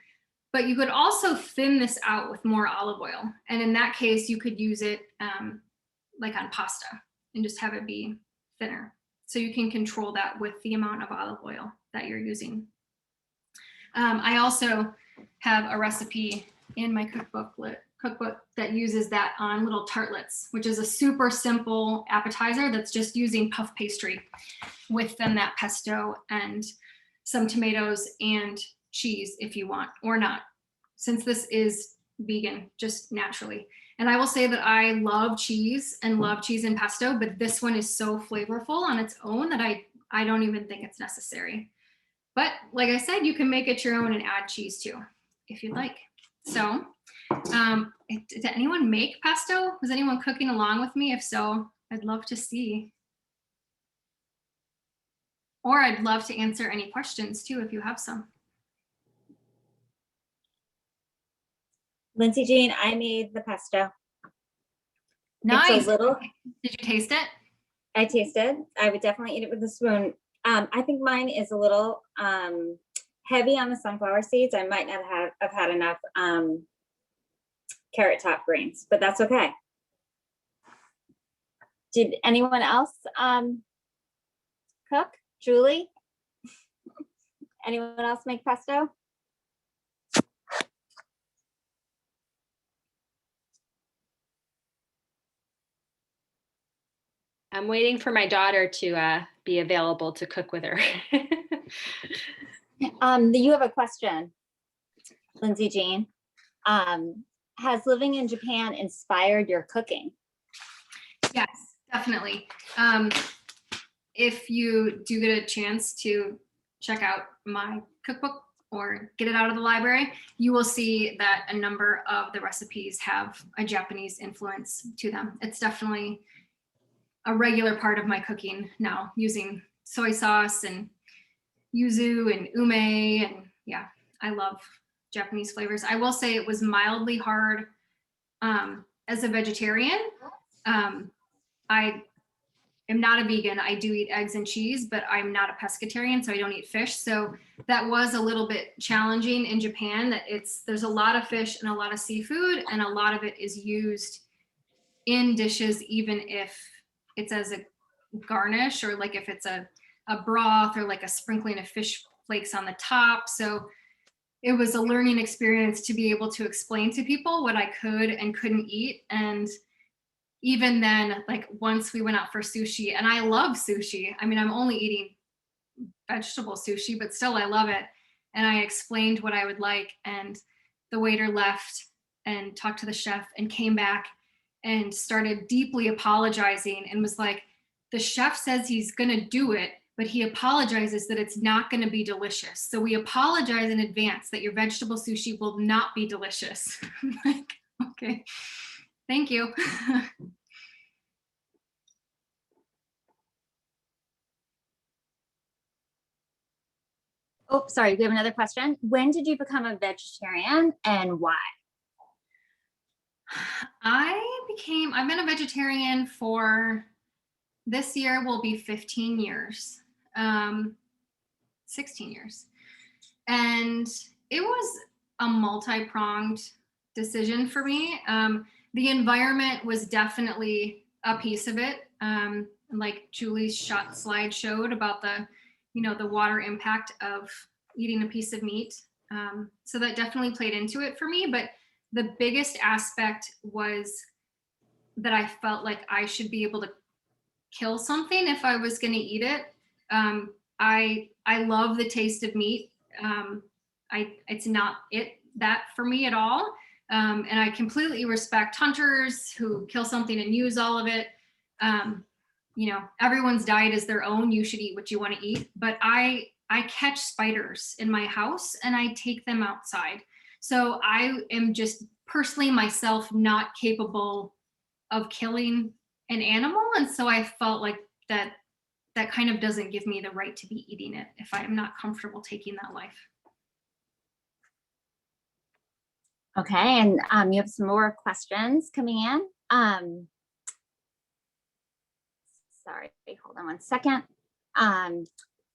But you could also thin this out with more olive oil. And in that case, you could use it like on pasta and just have it be thinner. So you can control that with the amount of olive oil that you're using. I also have a recipe in my cookbook that uses that on little tartlets, which is a super simple appetizer that's just using puff pastry with then that pesto and some tomatoes and cheese if you want, or not, since this is vegan, just naturally. And I will say that I love cheese and pesto, but this one is so flavorful on its own that I don't even think it's necessary. But like I said, you can make it your own and add cheese too, if you'd like. So did anyone make pesto? Was anyone cooking along with me? If so, I'd love to see. Or I'd love to answer any questions too, if you have some. Lindsay-Jean, I made the pesto. Nice. It's a little, Did you taste it? I tasted. I would definitely eat it with a spoon. I think mine is a little heavy on the sunflower seeds. I might not have had enough carrot top greens, but that's okay. Did anyone else cook? Julie? Anyone else make pesto? I'm waiting for my daughter to be available to cook with her. You have a question, Lindsay-Jean. Has living in Japan inspired your cooking? Yes, definitely. If you do get a chance to check out my cookbook or get it out of the library, you will see that a number of the recipes have a Japanese influence to them. It's definitely a regular part of my cooking now, using soy sauce and yuzu and ume, and yeah, I love Japanese flavors. I will say it was mildly hard as a vegetarian. I am not a vegan. I do eat eggs and cheese, but I'm not a pescatarian, so I don't eat fish. So that was a little bit challenging in Japan, that there's a lot of fish and a lot of seafood, and a lot of it is used in dishes, even if it's as a garnish, or like if it's a broth, or like a sprinkling of fish flakes on the top. So it was a learning experience to be able to explain to people what I could and couldn't eat. And even then, like once we went out for sushi, and I love sushi. I mean, I'm only eating vegetable sushi, but still I love it. And I explained what I would like, and the waiter left and talked to the chef and came back and started deeply apologizing, and was like, the chef says he's gonna do it, but he apologizes that it's not gonna be delicious. So we apologize in advance that your vegetable sushi will not be delicious. I'm like, okay, thank you. Oh, sorry, we have another question. When did you become a vegetarian and why? I've been a vegetarian for, this year will be 15 years, 16 years. And it was a multi-pronged decision for me. The environment was definitely a piece of it. Like Julie's shot slide showed about the water impact of eating a piece of meat. So that definitely played into it for me. But the biggest aspect was that I felt like I should be able to kill something if I was going to eat it. I love the taste of meat. It's not that for me at all. And I completely respect hunters who kill something and use all of it. Everyone's diet is their own. You should eat what you want to eat. But I catch spiders in my house and I take them outside. So I am just personally myself not capable of killing an animal. And so I felt like that kind of doesn't give me the right to be eating it if I am not comfortable taking that life. Okay, and you have some more questions coming in. Sorry, hold on one second.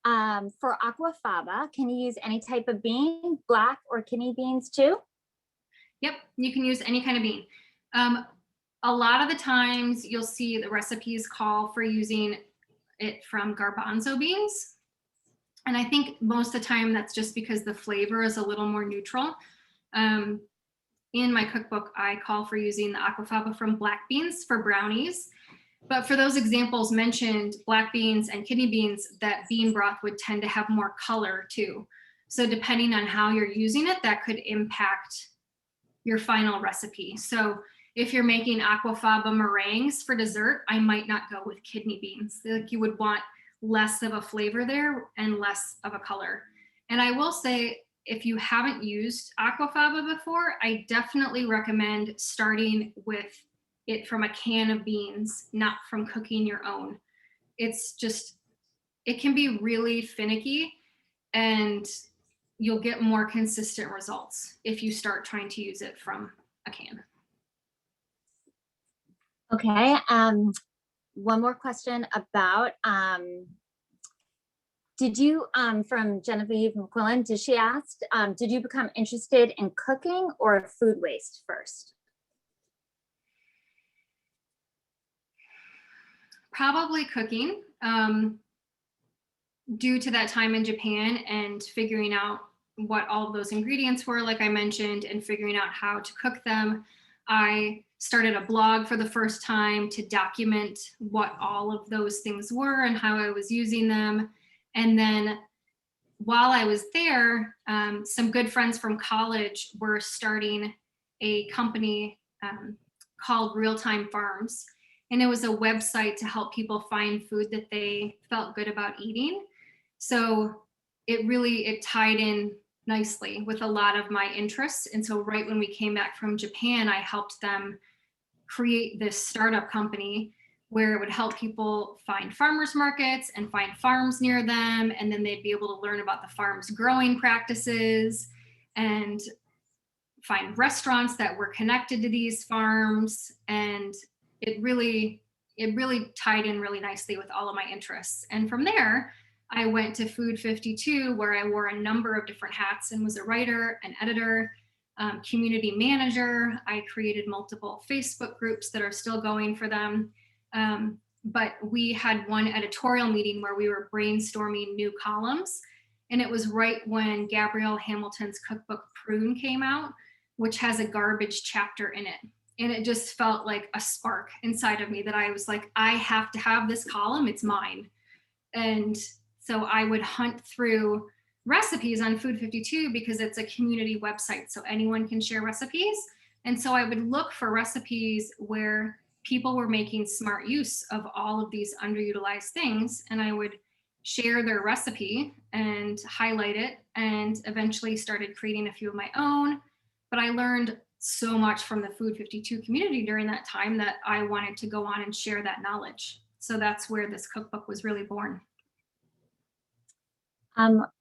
For aquafaba, can you use any type of bean, black or kidney beans too? Yep, you can use any kind of bean. A lot of the times you'll see the recipes call for using it from garbanzo beans. And I think most of the time that's just because the flavor is a little more neutral. In my cookbook, I call for using the aquafaba from black beans for brownies. But for those examples mentioned, black beans and kidney beans, that bean broth would tend to have more color too. So depending on how you're using it, that could impact your final recipe. So if you're making aquafaba meringues for dessert, I might not go with kidney beans. Like, you would want less of a flavor there and less of a color. And I will say, if you haven't used aquafaba before, I definitely recommend starting with it from a can of beans, not from cooking your own. It's just, it can be really finicky, and you'll get more consistent results if you start trying to use it from a can. Okay, one more question about, did you, from Genevieve McQuillan, did she ask, did you become interested in cooking or food waste first? Probably cooking, due to that time in Japan and figuring out what all of those ingredients were, like I mentioned, and figuring out how to cook them. I started a blog for the first time to document what all of those things were and how I was using them. And then while I was there, some good friends from college were starting a company called Real Time Farms. And it was a website to help people find food that they felt good about eating. So it tied in nicely with a lot of my interests. And so right when we came back from Japan, I helped them create this startup company where it would help people find farmers markets and find farms near them. And then they'd be able to learn about the farm's growing practices and find restaurants that were connected to these farms. And it really tied in really nicely with all of my interests. And from there, I went to Food 52, where I wore a number of different hats and was a writer, an editor, community manager. I created multiple Facebook groups that are still going for them. But we had one editorial meeting where we were brainstorming new columns. And it was right when Gabrielle Hamilton's cookbook Prune came out, which has a garbage chapter in it. And it just felt like a spark inside of me that I was like, I have to have this column, it's mine. And so I would hunt through recipes on Food 52 because it's a community website, so anyone can share recipes. And so I would look for recipes where people were making smart use of all of these underutilized things, and I would share their recipe and highlight it, and eventually started creating a few of my own. But I learned so much from the Food 52 community during that time that I wanted to go on and share that knowledge. So that's where this cookbook was really born.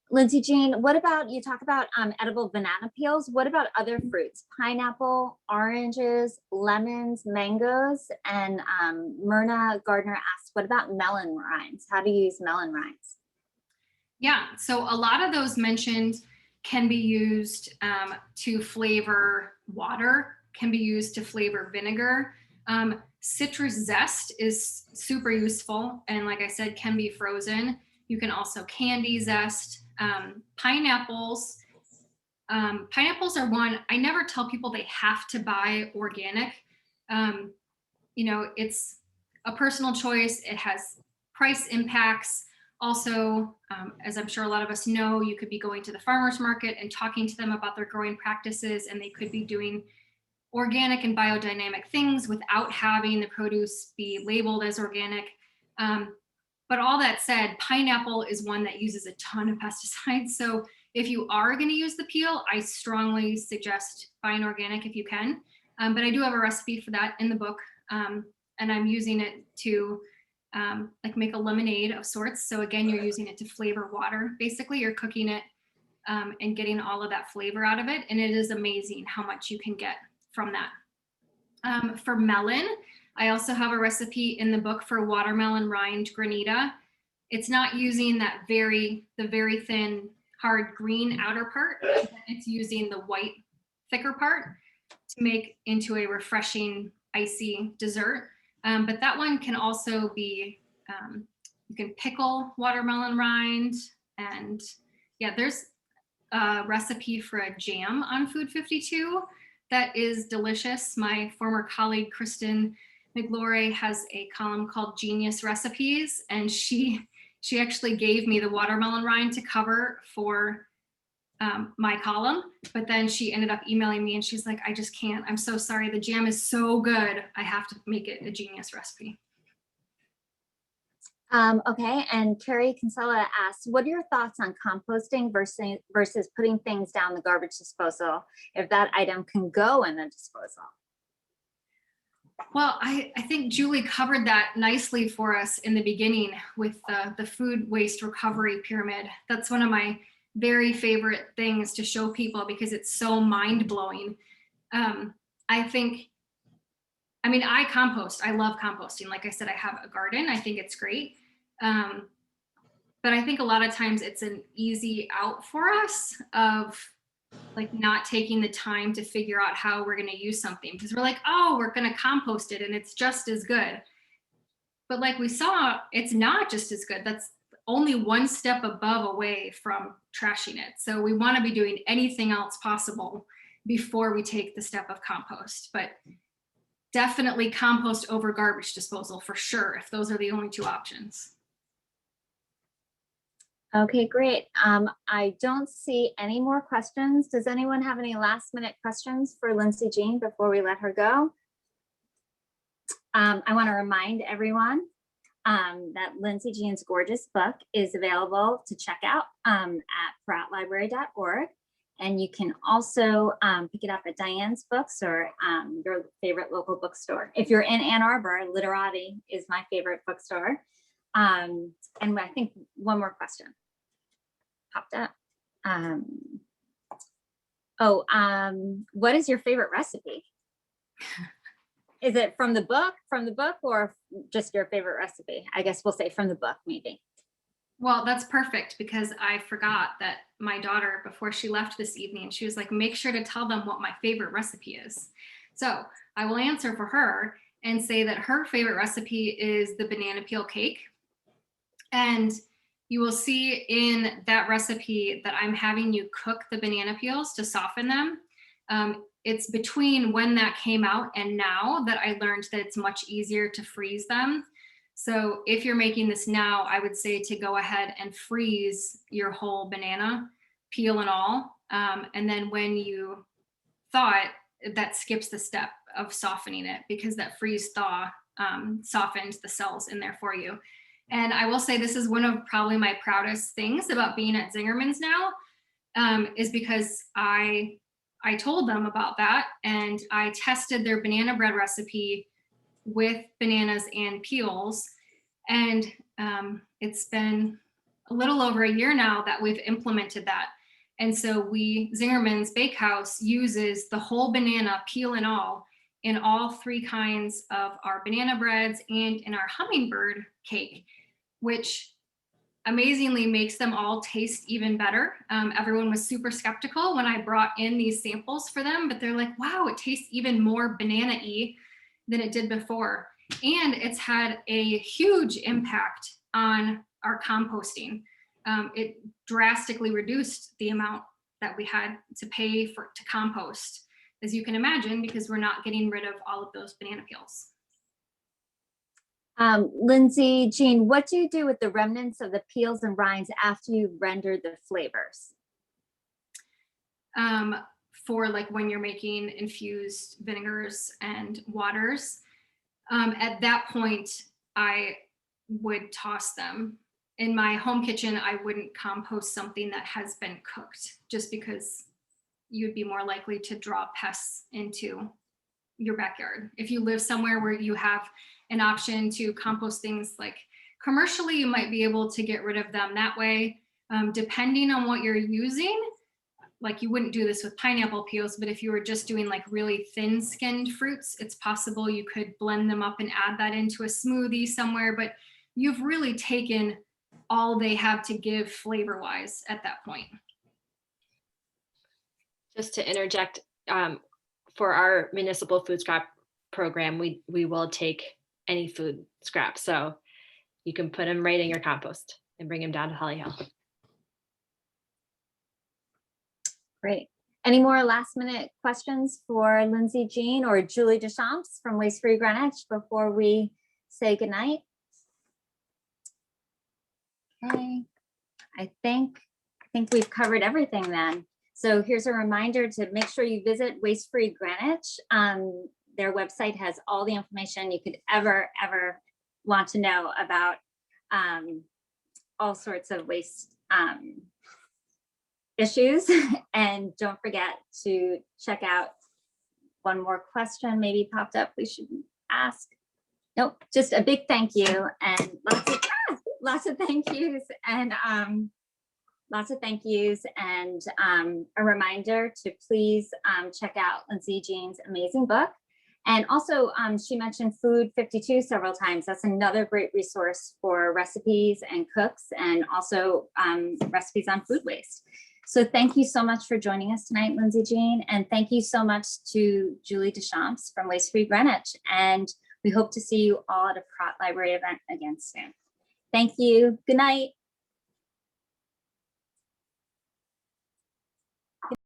Lindsay-Jean, what about, you talk about edible banana peels. What about other fruits? Pineapple, oranges, lemons, mangoes, and Myrna Gardner asks, what about melon rinds? How do you use melon rinds? Yeah, so a lot of those mentioned can be used to flavor water, can be used to flavor vinegar. Citrus zest is super useful, and like I said, can be frozen. You can also candy zest. Pineapples. Pineapples are one, I never tell people they have to buy organic. You know, it's a personal choice. It has price impacts. Also, as I'm sure a lot of us know, you could be going to the farmer's market and talking to them about their growing practices, and they could be doing organic and biodynamic things without having the produce be labeled as organic. But all that said, pineapple is one that uses a ton of pesticides. So if you are going to use the peel, I strongly suggest buying organic if you can. But I do have a recipe for that in the book. And I'm using it to like make a lemonade of sorts. So again, you're using it to flavor water. Basically, you're cooking it and getting all of that flavor out of it. And it is amazing how much you can get from that. For melon, I also have a recipe in the book for watermelon rind granita. it's not using the very thin, hard green outer part. It's using the white, thicker part to make into a refreshing, icy dessert. But that one can also be, you can pickle watermelon rind. And yeah, there's a recipe for a jam on Food 52 that is delicious. My former colleague, Kristen McGlory, has a column called Genius Recipes, and she actually gave me the watermelon rind to cover for my column, but then she ended up emailing me and she's like, I just can't, I'm so sorry. The jam is so good. I have to make it a Genius recipe. Okay, and Carrie Kinsella asks, what are your thoughts on composting versus putting things down the garbage disposal if that item can go in the disposal? Well, I think Julie covered that nicely for us in the beginning with the food waste recovery pyramid. That's one of my very favorite things to show people because it's so mind-blowing. I compost. I love composting. Like I said, I have a garden. I think it's great. But I think a lot of times it's an easy out for us of like not taking the time to figure out how we're going to use something because we're like, oh, we're going to compost it and it's just as good. But like we saw, it's not just as good. That's only one step above away from trashing it. So we want to be doing anything else possible before we take the step of compost. But definitely compost over garbage disposal for sure, if those are the only two options. Okay, great. I don't see any more questions. Does anyone have any last minute questions for Lindsay-Jean before we let her go? I want to remind everyone that Lindsay-Jean's gorgeous book is available to check out at perrotlibrary.org. And you can also pick it up at Diane's Books or your favorite local bookstore. If you're in Ann Arbor, Literati is my favorite bookstore. And I think one more question popped up. What is your favorite recipe? Is it from the book, or just your favorite recipe? I guess we'll say from the book, maybe. Well, that's perfect because I forgot that my daughter, before she left this evening, she was like, make sure to tell them what my favorite recipe is. So I will answer for her and say that her favorite recipe is the banana peel cake. And you will see in that recipe that I'm having you cook the banana peels to soften them. It's between when that came out and now that I learned that it's much easier to freeze them. So if you're making this now, I would say to go ahead and freeze your whole banana, peel and all. And then when you thaw it, that skips the step of softening it because that freeze thaw softens the cells in there for you. And I will say this is one of probably my proudest things about being at Zingerman's now, is because I told them about that and I tested their banana bread recipe with bananas and peels. And it's been a little over a year now that we've implemented that. And so Zingerman's Bakehouse uses the whole banana, peel and all, in all three kinds of our banana breads and in our hummingbird cake, which amazingly makes them all taste even better. Everyone was super skeptical when I brought in these samples for them, but they're like, wow, it tastes even more banana-y than it did before. And it's had a huge impact on our composting. It drastically reduced the amount that we had to pay to compost, as you can imagine, because we're not getting rid of all of those banana peels. Lindsay-Jean, what do you do with the remnants of the peels and rinds after you render the flavors? For like when you're making infused vinegars and waters, at that point, I would toss them. In my home kitchen, I wouldn't compost something that has been cooked just because you'd be more likely to draw pests into your backyard. If you live somewhere where you have an option to compost things like commercially, you might be able to get rid of them that way. Depending on what you're using, like you wouldn't do this with pineapple peels, but if you were just doing like really thin skinned fruits, it's possible you could blend them up and add that into a smoothie somewhere, but you've really taken all they have to give flavor-wise at that point. Just to interject, for our municipal food scrap program, we will take any food scrap. So you can put them right in your compost and bring them down to Holly Hill. Great. Any more last minute questions for Lindsay-Jean or Julie Deschamps from Waste Free Greenwich before we say goodnight? Okay, I think we've covered everything then. So here's a reminder to make sure you visit Waste Free Greenwich. Their website has all the information you could ever want to know about all sorts of waste issues. And don't forget to check out one more question maybe popped up we should ask. Nope, just a big thank you and lots of thank yous and a reminder to please check out Lindsay-Jean's amazing book. And also she mentioned Food 52 several times. That's another great resource for recipes and cooks and also recipes on food waste. So thank you so much for joining us tonight, Lindsay-Jean, and thank you so much to Julie Deschamps from Waste Free Greenwich. And we hope to see you all at a Perrot Library event again soon. Thank you. Good night.